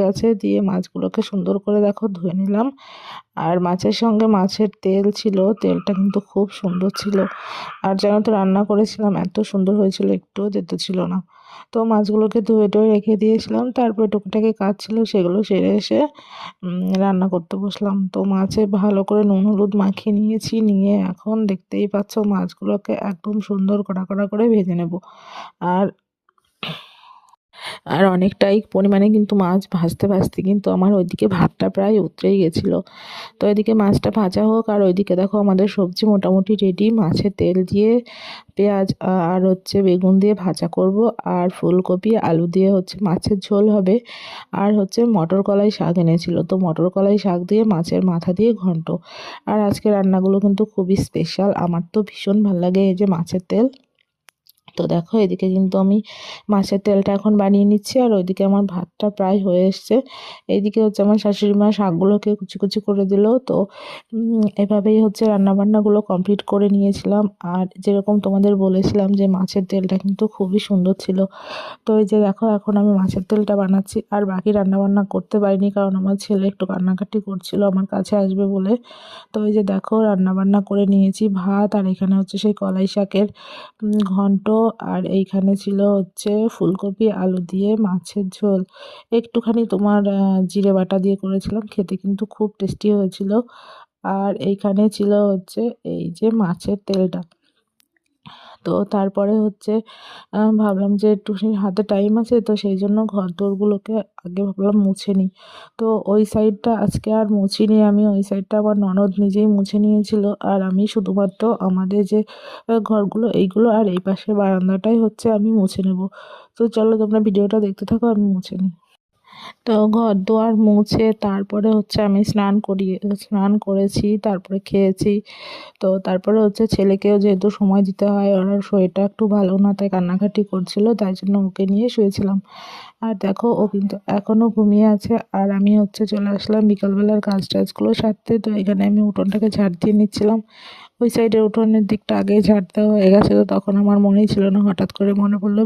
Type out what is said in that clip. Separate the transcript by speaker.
Speaker 1: গেছে, দিয়ে মাছগুলোকে সুন্দর করে দেখো ধুয়ে নিলাম। আর মাছের সঙ্গে মাছের তেল ছিল, তেলটা কিন্তু খুব সুন্দর ছিল। আর যেন তো রান্না করেছিলাম, এত সুন্দর হয়েছিল, একটুও তেতো ছিল না। তো মাছগুলোকে ধুয়ে টুয়ে রেখে দিয়েছিলাম, তারপরে টুকিটাকি কাজ ছিল সেগুলো সেরে এসে রান্না করতে বসলাম। তো মাছে ভালো করে নুন হলুদ মাখিয়ে নিয়েছি, নিয়ে এখন দেখতেই পাচ্ছ মাছগুলোকে একদম সুন্দর কড়া কড়া করে ভেজে নেব। আর আর অনেকটাই পরিমাণে কিন্তু মাছ ভাজতে ভাজতে কিন্তু আমার ওইদিকে ভাতটা প্রায় উতরেই গেছিলো। তো এদিকে মাছটা ভাজা হোক, আর ওইদিকে দেখো আমাদের সবজি মোটামুটি রেডি। মাছে তেল দিয়ে পেঁয়াজ আর হচ্ছে বেগুন দিয়ে ভাজা করব, আর ফুলকপি আলু দিয়ে হচ্ছে মাছের ঝোল হবে। আর হচ্ছে মটর কলাই শাক এনেছিল, তো মটর কলাই শাক দিয়ে মাছের মাথা দিয়ে ঘন্ট। আর আজকে রান্নাগুলো কিন্তু খুবই স্পেশাল, আমার তো ভীষণ ভালো লাগে এই যে মাছের তেল। তো দেখো এদিকে কিন্তু আমি মাছের তেলটা এখন বানিয়ে নিচ্ছি, আর ওইদিকে আমার ভাতটা প্রায় হয়ে এসছে। এইদিকে হচ্ছে আমার শাশুড়ি মা শাকগুলোকে কুচি কুচি করে দিল। তো এভাবেই হচ্ছে রান্নাবান্নাগুলো কমপ্লিট করে নিয়েছিলাম। আর যেরকম তোমাদের বলেছিলাম যে মাছের তেলটা কিন্তু খুবই সুন্দর ছিল। তো এই যে দেখো এখন আমি মাছের তেলটা বানাচ্ছি, আর বাকি রান্নাবান্না করতে পারিনি, কারণ আমার ছেলে একটু কান্নাকাটি করছিল আমার কাছে আসবে বলে। তো এই যে দেখো রান্নাবান্না করে নিয়েছি, ভাত, আর এখানে হচ্ছে সেই কলাই শাকের ঘন্ট, আর এইখানে ছিল হচ্ছে ফুলকপি আলু দিয়ে মাছের ঝোল। একটুখানি তোমার জিরে বাটা দিয়ে করেছিলাম, খেতে কিন্তু খুব টেস্টি হয়েছিল। আর এইখানে ছিল হচ্ছে এই যে মাছের তেলটা। তো তারপরে হচ্ছে ভাবলাম যে একটুখানি হাতে টাইম আছে, তো সেই জন্য ঘর দোরগুলোকে আগে ভাবলাম মুছে নিই। তো ওই সাইডটা আজকে আর মুছিনি আমি, ওই সাইডটা আমার ননদ নিজেই মুছে নিয়েছিল। আর আমি শুধুমাত্র আমাদের যে ঘরগুলো এইগুলো আর এই পাশের বারান্দাটাই হচ্ছে আমি মুছে নেব। তো চলো তোমরা ভিডিওটা দেখতে থাকো, আমি মুছে নিই। তো ঘর দুয়ার মুছে তারপরে হচ্ছে আমি স্নান করেছি, তারপরে খেয়েছি। তো তারপরে হচ্ছে ছেলেকেও যেহেতু সময় দিতে হয়, ওর শরীরটা একটু ভালো না, তাই কান্নাকাটি করছিল, তাই জন্য ওকে নিয়ে শুয়েছিলাম। আর দেখো ও কিন্তু এখনও ঘুমিয়ে আছে। আর আমি হচ্ছে চলে আসলাম বিকালবেলার কাজ টাজগুলো সারতে। তো এখানে আমি উঠোনটাকে ঝাড় দিয়ে নিচ্ছিলাম। ওই সাইডের উঠোনের দিকটা আগেই ঝাড় দেওয়া হয়ে গেছে, তো তখন আমার মনেই ছিল না, হঠাৎ করে মনে পড়লো